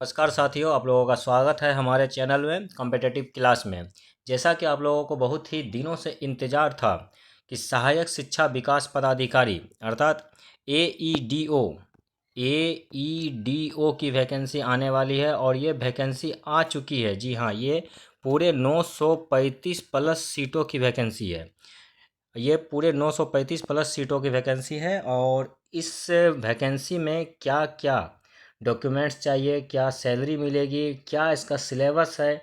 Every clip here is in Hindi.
नमस्कार साथियों, आप लोगों का स्वागत है हमारे चैनल में कॉम्पिटिटिव क्लास में। जैसा कि आप लोगों को बहुत ही दिनों से इंतज़ार था कि सहायक शिक्षा विकास पदाधिकारी अर्थात ए ई डी ओ की वैकेंसी आने वाली है और ये वैकेंसी आ चुकी है। जी हाँ, ये पूरे 935 प्लस सीटों की वैकेंसी है। ये पूरे 935 प्लस सीटों की वैकेंसी है और इस वैकेंसी में क्या क्या डॉक्यूमेंट्स चाहिए, क्या सैलरी मिलेगी, क्या इसका सिलेबस है,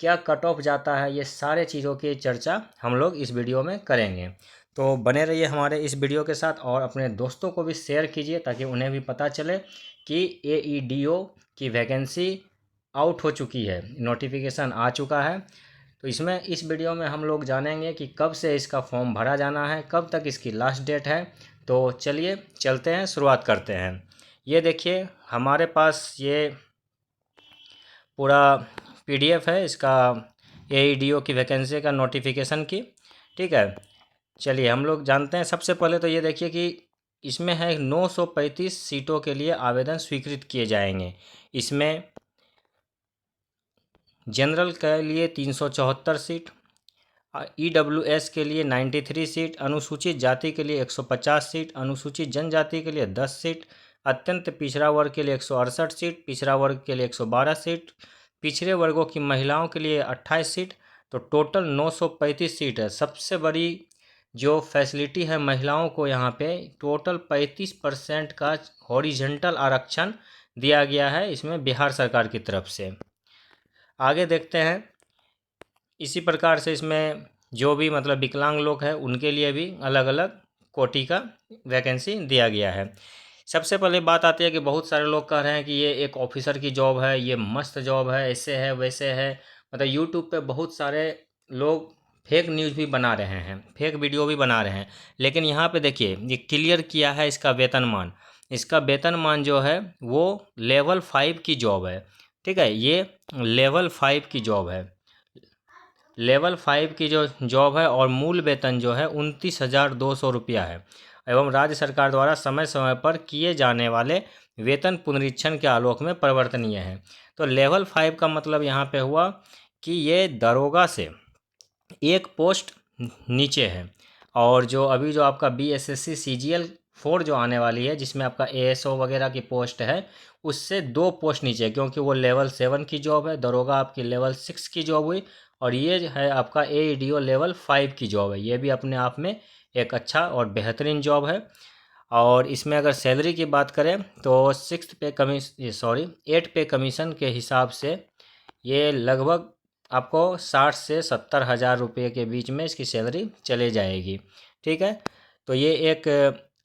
क्या कट ऑफ जाता है, ये सारे चीज़ों की चर्चा हम लोग इस वीडियो में करेंगे। तो बने रहिए हमारे इस वीडियो के साथ और अपने दोस्तों को भी शेयर कीजिए ताकि उन्हें भी पता चले कि AEDO की वैकेंसी आउट हो चुकी है, नोटिफिकेशन आ चुका है। तो इसमें इस वीडियो में हम लोग जानेंगे कि कब से इसका फॉर्म भरा जाना है, कब तक इसकी लास्ट डेट है। तो चलिए चलते हैं, शुरुआत करते हैं। ये देखिए हमारे पास ये पूरा PDF है इसका AEDO की वैकेंसी का नोटिफिकेशन की। ठीक है, चलिए हम लोग जानते हैं। सबसे पहले तो ये देखिए कि इसमें है 935 सीटों के लिए आवेदन स्वीकृत किए जाएंगे। इसमें जनरल के लिए 374 सीट, EWS के लिए 93 सीट, अनुसूचित जाति के लिए 150 सीट, अनुसूचित जनजाति के लिए 10 सीट, अत्यंत पिछड़ा वर्ग के लिए 168 सीट, पिछड़ा वर्ग के लिए 112 सीट, पिछड़े वर्गों की महिलाओं के लिए 28 सीट। तो टोटल 935 सीट है। सबसे बड़ी जो फैसिलिटी है महिलाओं को यहाँ पे टोटल 35% का हॉरिजेंटल आरक्षण दिया गया है इसमें बिहार सरकार की तरफ से। आगे देखते हैं। इसी प्रकार से इसमें जो भी मतलब विकलांग लोग हैं उनके लिए भी अलग अलग कोटि का वैकेंसी दिया गया है। सबसे पहले बात आती है कि बहुत सारे लोग कह रहे हैं कि ये एक ऑफिसर की जॉब है, ये मस्त जॉब है, ऐसे है वैसे है। मतलब यूट्यूब पे बहुत सारे लोग फेक न्यूज़ भी बना रहे हैं, फेक वीडियो भी बना रहे हैं। लेकिन यहाँ पे देखिए ये क्लियर किया है इसका वेतनमान। इसका वेतनमान जो है वो लेवल 5 की जॉब है। ठीक है, ये लेवल 5 की जॉब है। लेवल 5 की जो जॉब है और मूल वेतन जो है 29,200 रुपया है एवं राज्य सरकार द्वारा समय समय पर किए जाने वाले वेतन पुनरीक्षण के आलोक में परिवर्तनीय है। तो लेवल 5 का मतलब यहाँ पे हुआ कि ये दरोगा से एक पोस्ट नीचे है। और जो अभी जो आपका BSSC CGL 4 जो आने वाली है जिसमें आपका ASO वगैरह की पोस्ट है उससे 2 पोस्ट नीचे है, क्योंकि वो लेवल 7 की जॉब है। दरोगा आपकी लेवल 6 की जॉब हुई और ये है आपका AEDO लेवल 5 की जॉब है। ये भी अपने आप में एक अच्छा और बेहतरीन जॉब है। और इसमें अगर सैलरी की बात करें तो 8 पे कमीशन के हिसाब से ये लगभग आपको 60 से 70 हज़ार रुपये के बीच में इसकी सैलरी चले जाएगी। ठीक है, तो ये एक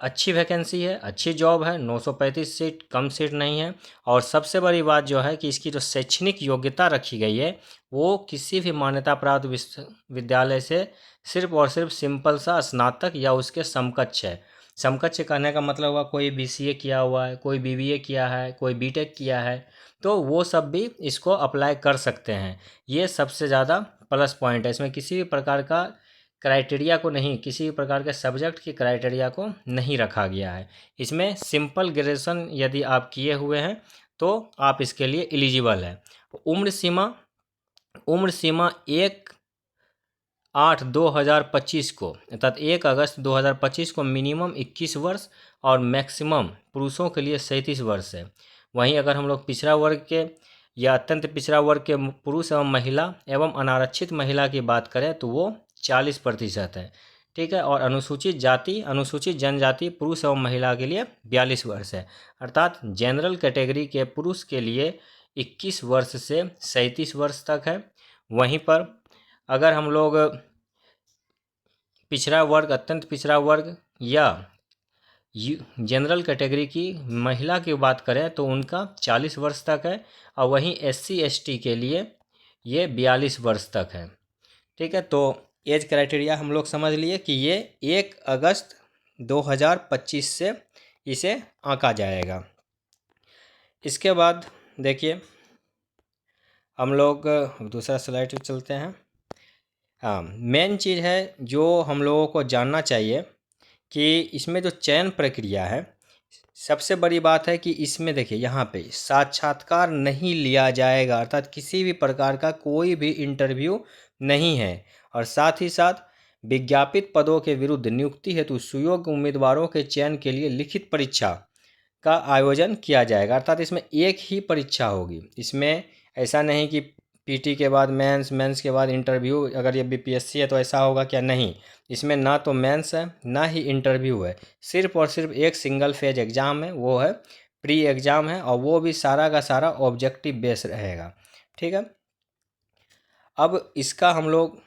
अच्छी वैकेंसी है, अच्छी जॉब है। 935 सीट कम सीट नहीं है। और सबसे बड़ी बात जो है कि इसकी जो शैक्षणिक योग्यता रखी गई है वो किसी भी मान्यता प्राप्त विश्वविद्यालय से सिर्फ और सिर्फ सिंपल सा स्नातक या उसके समकक्ष है। समकक्ष कहने का मतलब हुआ कोई BCA किया हुआ है, कोई BBA किया है, कोई BTech किया है, तो वो सब भी इसको अप्लाई कर सकते हैं। ये सबसे ज़्यादा प्लस पॉइंट है। इसमें किसी भी प्रकार का क्राइटेरिया को नहीं, किसी भी प्रकार के सब्जेक्ट की क्राइटेरिया को नहीं रखा गया है। इसमें सिंपल ग्रेजुएशन यदि आप किए हुए हैं तो आप इसके लिए एलिजिबल है। उम्र सीमा 1/8/2025 को अर्थात 1 अगस्त 2025 को मिनिमम 21 वर्ष और मैक्सिमम पुरुषों के लिए 37 वर्ष है। वहीं अगर हम लोग पिछड़ा वर्ग के या अत्यंत पिछड़ा वर्ग के पुरुष एवं महिला एवं अनारक्षित महिला की बात करें तो वो 40% है। ठीक है, और अनुसूचित जाति अनुसूचित जनजाति पुरुष एवं महिला के लिए 42 वर्ष है। अर्थात जनरल कैटेगरी के पुरुष के लिए 21 वर्ष से 37 वर्ष तक है। वहीं पर अगर हम लोग पिछड़ा वर्ग, अत्यंत पिछड़ा वर्ग या जनरल कैटेगरी की महिला की बात करें तो उनका 40 वर्ष तक है। और वहीं SC ST के लिए ये 42 वर्ष तक है। ठीक है, तो एज क्राइटेरिया हम लोग समझ लिए कि ये 1 अगस्त 2025 से इसे आंका जाएगा। इसके बाद देखिए हम लोग दूसरा स्लाइड पे चलते हैं। हाँ, मेन चीज़ है जो हम लोगों को जानना चाहिए कि इसमें जो चयन प्रक्रिया है सबसे बड़ी बात है कि इसमें देखिए यहाँ पे साक्षात्कार नहीं लिया जाएगा, अर्थात किसी भी प्रकार का कोई भी इंटरव्यू नहीं है। और साथ ही साथ विज्ञापित पदों के विरुद्ध नियुक्ति हेतु सुयोग्य उम्मीदवारों के चयन के लिए लिखित परीक्षा का आयोजन किया जाएगा, अर्थात इसमें एक ही परीक्षा होगी। इसमें ऐसा नहीं कि पीटी के बाद मेंस, मेंस के बाद इंटरव्यू, अगर ये बीपीएससी है तो ऐसा होगा क्या, नहीं। इसमें ना तो मेंस है ना ही इंटरव्यू है, सिर्फ और सिर्फ एक सिंगल फेज एग्ज़ाम है, वो है प्री एग्ज़ाम है, और वो भी सारा का सारा ऑब्जेक्टिव बेस रहेगा। ठीक है, अब इसका हम लोग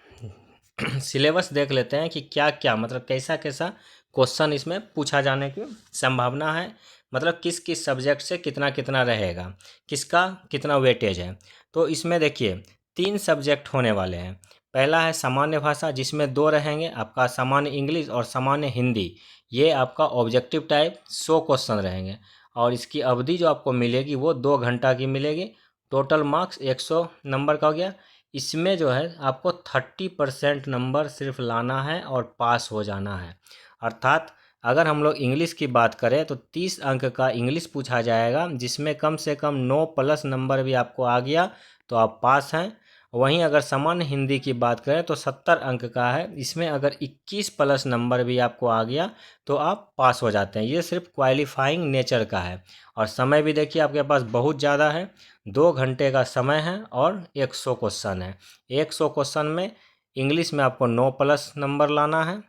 सिलेबस देख लेते हैं कि क्या क्या मतलब कैसा कैसा क्वेश्चन इसमें पूछा जाने की संभावना है, मतलब किस किस सब्जेक्ट से कितना कितना रहेगा, किसका कितना वेटेज है। तो इसमें देखिए 3 सब्जेक्ट होने वाले हैं। पहला है सामान्य भाषा, जिसमें 2 रहेंगे, आपका सामान्य इंग्लिश और सामान्य हिंदी। ये आपका ऑब्जेक्टिव टाइप 100 क्वेश्चन रहेंगे, और इसकी अवधि जो आपको मिलेगी वो 2 घंटा की मिलेगी। टोटल मार्क्स 100 नंबर का हो गया। इसमें जो है आपको 30% नंबर सिर्फ लाना है और पास हो जाना है। अर्थात अगर हम लोग इंग्लिश की बात करें तो 30 अंक का इंग्लिश पूछा जाएगा, जिसमें कम से कम 9 प्लस नंबर भी आपको आ गया तो आप पास हैं। वहीं अगर सामान्य हिंदी की बात करें तो 70 अंक का है, इसमें अगर 21 प्लस नंबर भी आपको आ गया तो आप पास हो जाते हैं। ये सिर्फ क्वालिफाइंग नेचर का है। और समय भी देखिए आपके पास बहुत ज़्यादा है, 2 घंटे का समय है और 100 क्वेश्चन है। 100 क्वेश्चन में इंग्लिश में आपको 9 प्लस नंबर लाना है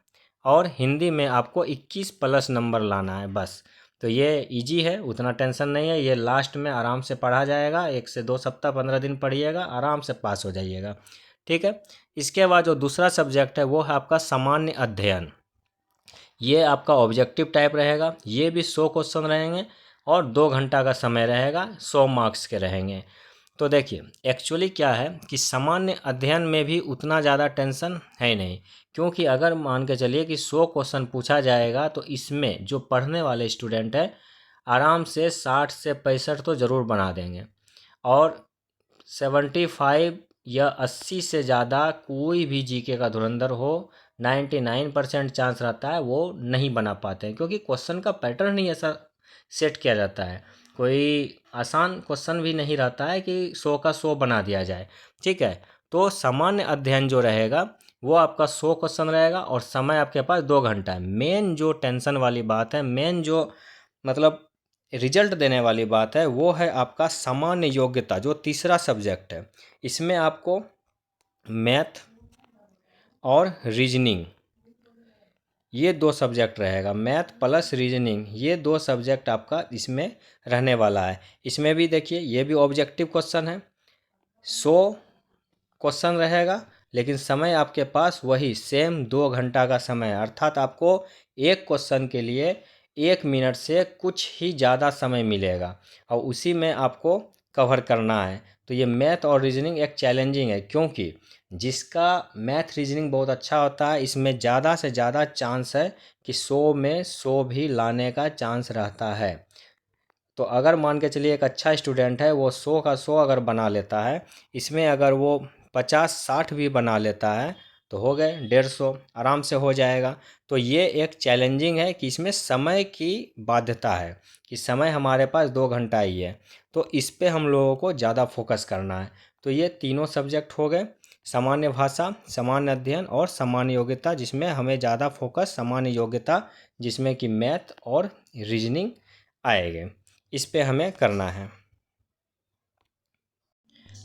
और हिंदी में आपको 21 प्लस नंबर लाना है, बस। तो ये इजी है, उतना टेंशन नहीं है। ये लास्ट में आराम से पढ़ा जाएगा, 1 से 2 सप्ताह 15 दिन पढ़िएगा, आराम से पास हो जाइएगा। ठीक है, इसके बाद जो दूसरा सब्जेक्ट है वो है आपका सामान्य अध्ययन। ये आपका ऑब्जेक्टिव टाइप रहेगा, ये भी 100 क्वेश्चन रहेंगे और 2 घंटा का समय रहेगा, 100 मार्क्स के रहेंगे। तो देखिए एक्चुअली क्या है कि सामान्य अध्ययन में भी उतना ज़्यादा टेंशन है नहीं, क्योंकि अगर मान के चलिए कि 100 क्वेश्चन पूछा जाएगा तो इसमें जो पढ़ने वाले स्टूडेंट है आराम से 60 से 65 तो ज़रूर बना देंगे, और 75 या 80 से ज़्यादा कोई भी जीके का धुरंधर हो 99% चांस रहता है वो नहीं बना पाते हैं, क्योंकि क्वेश्चन का पैटर्न ही ऐसा सेट किया जाता है। कोई आसान क्वेश्चन भी नहीं रहता है कि 100 का 100 बना दिया जाए। ठीक है, तो सामान्य अध्ययन जो रहेगा वो आपका 100 क्वेश्चन रहेगा और समय आपके पास 2 घंटा है। मेन जो टेंशन वाली बात है, मेन जो मतलब रिजल्ट देने वाली बात है, वो है आपका सामान्य योग्यता, जो तीसरा सब्जेक्ट है। इसमें आपको मैथ और रीजनिंग, ये 2 सब्जेक्ट रहेगा, मैथ प्लस रीजनिंग, ये 2 सब्जेक्ट आपका इसमें रहने वाला है। इसमें भी देखिए ये भी ऑब्जेक्टिव क्वेश्चन है, 100 क्वेश्चन रहेगा, लेकिन समय आपके पास वही सेम 2 घंटा का समय है। अर्थात आपको एक क्वेश्चन के लिए 1 मिनट से कुछ ही ज़्यादा समय मिलेगा और उसी में आपको कवर करना है। तो ये मैथ और रीजनिंग एक चैलेंजिंग है, क्योंकि जिसका मैथ रीजनिंग बहुत अच्छा होता है इसमें ज़्यादा से ज़्यादा चांस है कि 100 में 100 भी लाने का चांस रहता है। तो अगर मान के चलिए एक अच्छा स्टूडेंट है, वो 100 का 100 अगर बना लेता है, इसमें अगर वो 50-60 भी बना लेता है तो हो गए 150, आराम से हो जाएगा। तो ये एक चैलेंजिंग है कि इसमें समय की बाध्यता है कि समय हमारे पास 2 घंटा ही है, तो इस पे हम लोगों को ज़्यादा फोकस करना है। तो ये तीनों सब्जेक्ट हो गए, सामान्य भाषा, सामान्य अध्ययन और सामान्य योग्यता, जिसमें हमें ज़्यादा फोकस सामान्य योग्यता, जिसमें कि मैथ और रीजनिंग आएंगे, इस पे हमें करना है।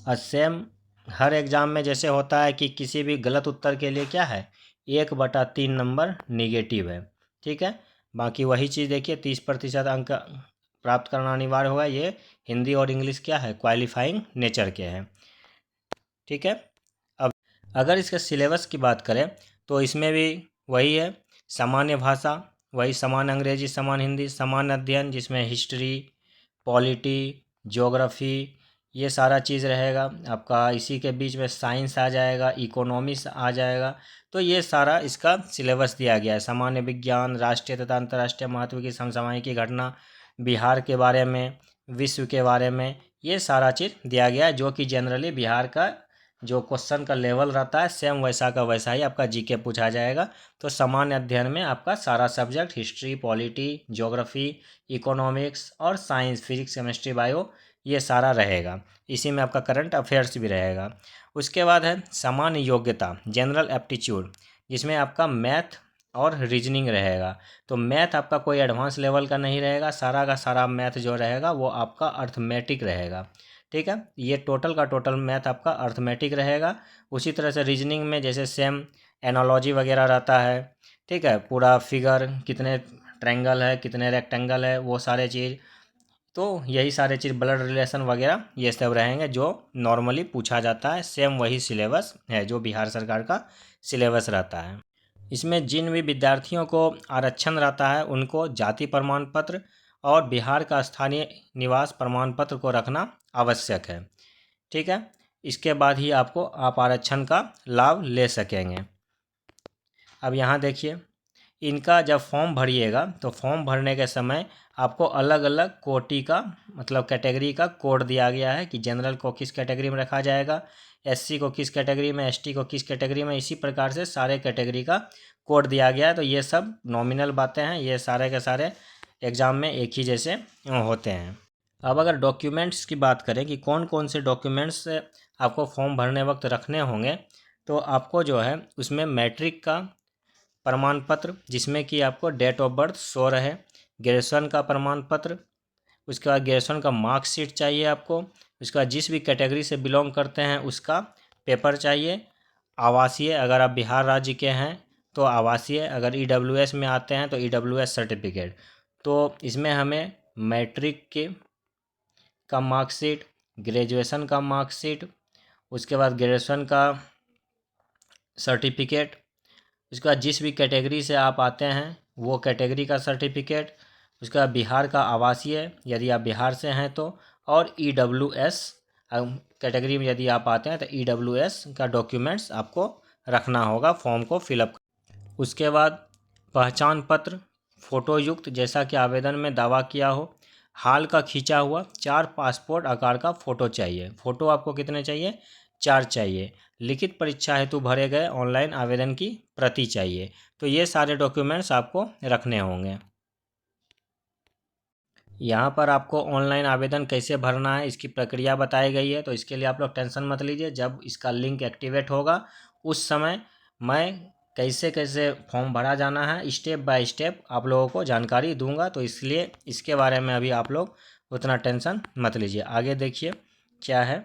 और सेम हर एग्ज़ाम में जैसे होता है कि किसी भी गलत उत्तर के लिए क्या है 1/3 नंबर निगेटिव है। ठीक है, बाकी वही चीज़ देखिए 30% अंक प्राप्त करना अनिवार्य होगा। ये हिंदी और इंग्लिश क्या है, क्वालिफाइंग नेचर के हैं। ठीक है, अब अगर इसके सिलेबस की बात करें तो इसमें भी वही है, सामान्य भाषा वही, सामान्य अंग्रेजी, सामान्य हिंदी, सामान्य अध्ययन जिसमें हिस्ट्री, पॉलिटी, ज्योग्राफी, ये सारा चीज़ रहेगा आपका। इसी के बीच में साइंस आ जाएगा, इकोनॉमिक्स आ जाएगा। तो ये सारा इसका सिलेबस दिया गया है। सामान्य विज्ञान, राष्ट्रीय तथा अंतर्राष्ट्रीय महत्व की समसामयिक घटना, बिहार के बारे में, विश्व के बारे में, ये सारा चीज़ दिया गया है, जो कि जनरली बिहार का जो क्वेश्चन का लेवल रहता है सेम वैसा का वैसा ही आपका जीके पूछा जाएगा। तो सामान्य अध्ययन में आपका सारा subject history, polity, geography, economics और साइंस, फिजिक्स, केमिस्ट्री, बायो, ये सारा रहेगा। इसी में आपका करंट अफेयर्स भी रहेगा। उसके बाद है सामान्य योग्यता, जनरल एप्टीट्यूड, जिसमें आपका मैथ और रीजनिंग रहेगा। तो मैथ आपका कोई एडवांस लेवल का नहीं रहेगा, सारा का सारा मैथ जो रहेगा वो आपका अर्थमेटिक रहेगा। ठीक है, ये टोटल का टोटल मैथ आपका अर्थमेटिक रहेगा। उसी तरह से रीजनिंग में जैसे सेम एनालॉजी वगैरह रहता है। ठीक है, पूरा फिगर, कितने ट्रायंगल है, कितने रेक्टेंगल है, वो सारे चीज़, तो यही सारे चीज़, ब्लड रिलेशन वगैरह, ये सब रहेंगे जो नॉर्मली पूछा जाता है। सेम वही सिलेबस है जो बिहार सरकार का सिलेबस रहता है। इसमें जिन भी विद्यार्थियों को आरक्षण रहता है उनको जाति प्रमाण पत्र और बिहार का स्थानीय निवास प्रमाण पत्र को रखना आवश्यक है। ठीक है, इसके बाद ही आप आरक्षण का लाभ ले सकेंगे। अब यहाँ देखिए, इनका जब फॉर्म भरिएगा तो फॉर्म भरने के समय आपको अलग अलग कोटि का, मतलब कैटेगरी का कोड दिया गया है कि जनरल को किस कैटेगरी में रखा जाएगा, एससी को किस कैटेगरी में, एसटी को किस कैटेगरी में, इसी प्रकार से सारे कैटेगरी का कोड दिया गया है। तो ये सब नॉमिनल बातें हैं, ये सारे के सारे एग्ज़ाम में एक ही जैसे होते हैं। अब अगर डॉक्यूमेंट्स की बात करें कि कौन कौन से डॉक्यूमेंट्स आपको फॉर्म भरने वक्त रखने होंगे, तो आपको जो है उसमें मैट्रिक का प्रमाण पत्र, जिसमें कि आपको डेट ऑफ बर्थ शो रहे, ग्रेजुएशन का प्रमाण पत्र, उसके बाद ग्रेजुएशन का मार्कशीट चाहिए आपको, उसके बाद जिस भी कैटेगरी से बिलोंग करते हैं उसका पेपर चाहिए, आवासीय, अगर आप बिहार राज्य के हैं तो आवासीय, अगर ईडब्ल्यूएस में आते हैं तो ईडब्ल्यूएस सर्टिफिकेट। तो इसमें हमें मैट्रिक के का मार्कशीट, ग्रेजुएशन का मार्कशीट, उसके बाद ग्रेजुएशन का सर्टिफिकेट, उसके बाद जिस भी कैटेगरी से आप आते हैं वो कैटेगरी का सर्टिफिकेट, उसके बाद बिहार का आवासीय यदि आप बिहार से हैं तो, और ईडब्ल्यूएस कैटेगरी में यदि आप आते हैं तो ईडब्ल्यूएस का डॉक्यूमेंट्स आपको रखना होगा फॉर्म को फिलअप। उसके बाद पहचान पत्र फ़ोटो युक्त, जैसा कि आवेदन में दावा किया हो, हाल का खींचा हुआ 4 पासपोर्ट आकार का फ़ोटो चाहिए। फ़ोटो आपको कितने चाहिए? 4 चाहिए। लिखित परीक्षा हेतु भरे गए ऑनलाइन आवेदन की प्रति चाहिए। तो ये सारे डॉक्यूमेंट्स आपको रखने होंगे। यहाँ पर आपको ऑनलाइन आवेदन कैसे भरना है इसकी प्रक्रिया बताई गई है, तो इसके लिए आप लोग टेंशन मत लीजिए। जब इसका लिंक एक्टिवेट होगा उस समय मैं कैसे कैसे फॉर्म भरा जाना है स्टेप बाय स्टेप आप लोगों को जानकारी दूंगा, तो इसलिए इसके बारे में अभी आप लोग उतना टेंशन मत लीजिए। आगे देखिए क्या है।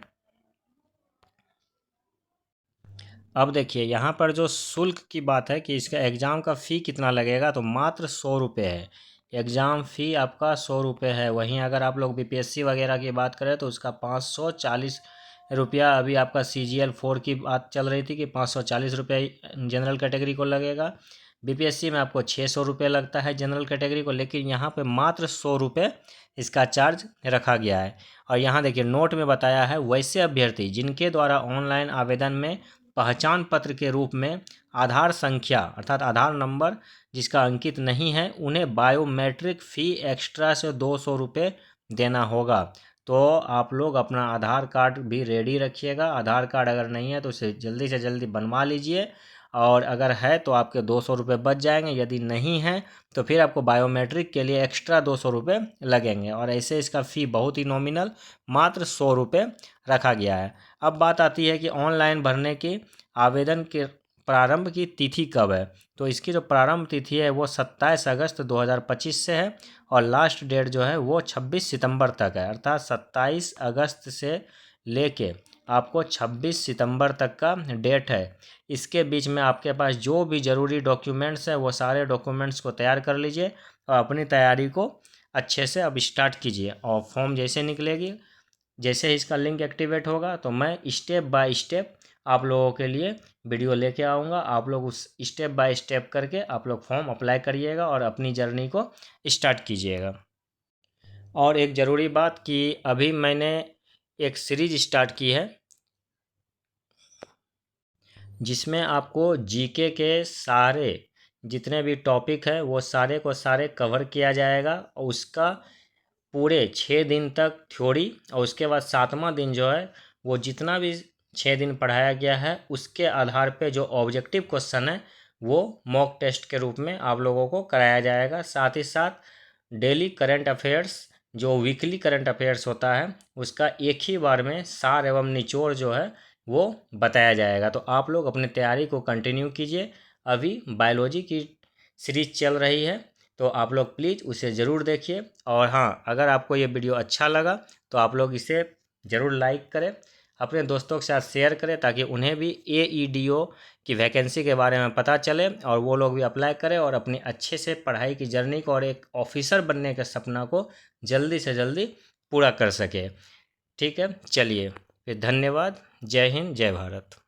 अब देखिए यहाँ पर जो शुल्क की बात है कि इसका एग्ज़ाम का फ़ी कितना लगेगा, तो मात्र 100 रुपये है। एग्ज़ाम फ़ी आपका 100 रुपये है। वहीं अगर आप लोग बीपीएससी वगैरह की बात करें तो उसका 540 रुपया, अभी आपका CGL 4 की बात चल रही थी कि 540 रुपये जनरल कैटेगरी को लगेगा। बीपीएससी में आपको 600 रुपये लगता है जनरल कैटेगरी को, लेकिन यहाँ पे मात्र 100 रुपये इसका चार्ज रखा गया है। और यहाँ देखिए नोट में बताया है, वैसे अभ्यर्थी जिनके द्वारा ऑनलाइन आवेदन में पहचान पत्र के रूप में आधार संख्या अर्थात आधार नंबर जिसका अंकित नहीं है, उन्हें बायोमेट्रिक फ़ी एक्स्ट्रा से 200 रुपये देना होगा। तो आप लोग अपना आधार कार्ड भी रेडी रखिएगा। आधार कार्ड अगर नहीं है तो उसे जल्दी से जल्दी बनवा लीजिए, और अगर है तो आपके 200 रुपये बच जाएंगे। यदि नहीं है तो फिर आपको बायोमेट्रिक के लिए एक्स्ट्रा 200 रुपये लगेंगे। और ऐसे इसका फ़ी बहुत ही नॉमिनल मात्र 100 रुपये रखा गया है। अब बात आती है कि ऑनलाइन भरने की आवेदन के प्रारंभ की तिथि कब है। तो इसकी जो प्रारंभ तिथि है वो 27 अगस्त 2025 से है, और लास्ट डेट जो है वो 26 सितंबर तक है। अर्थात 27 अगस्त से लेके आपको 26 सितंबर तक का डेट है। इसके बीच में आपके पास जो भी ज़रूरी डॉक्यूमेंट्स हैं वो सारे डॉक्यूमेंट्स को तैयार कर लीजिए और अपनी तैयारी को अच्छे से अब स्टार्ट कीजिए। और फॉर्म जैसे निकलेगी, जैसे ही इसका लिंक एक्टिवेट होगा तो मैं स्टेप बाय स्टेप आप लोगों के लिए वीडियो लेके आऊँगा। आप लोग उस स्टेप बाय स्टेप करके आप लोग फॉर्म अप्लाई करिएगा और अपनी जर्नी को स्टार्ट कीजिएगा। और एक ज़रूरी बात कि अभी मैंने एक सीरीज स्टार्ट की है जिसमें आपको जीके के सारे जितने भी टॉपिक है वो सारे को सारे कवर किया जाएगा, और उसका पूरे 6 दिन तक थ्योरी, और उसके बाद 7वां दिन जो है वो जितना भी 6 दिन पढ़ाया गया है, उसके आधार पे जो ऑब्जेक्टिव क्वेश्चन है वो मॉक टेस्ट के रूप में आप लोगों को कराया जाएगा। साथ ही साथ डेली करंट अफेयर्स, जो वीकली करंट अफेयर्स होता है, उसका एक ही बार में सार एवं निचोड़ जो है वो बताया जाएगा। तो आप लोग अपनी तैयारी को कंटिन्यू कीजिए। अभी बायोलॉजी की सीरीज चल रही है, तो आप लोग प्लीज़ उसे ज़रूर देखिए। और हाँ, अगर आपको ये वीडियो अच्छा लगा तो आप लोग इसे ज़रूर लाइक करें, अपने दोस्तों के साथ शेयर करें, ताकि उन्हें भी AEDO की वैकेंसी के बारे में पता चले और वो लोग भी अप्लाई करें और अपनी अच्छे से पढ़ाई की जर्नी को और एक ऑफिसर बनने के सपना को जल्दी से जल्दी पूरा कर सके। ठीक है, चलिए फिर, धन्यवाद। जय हिंद, जय भारत।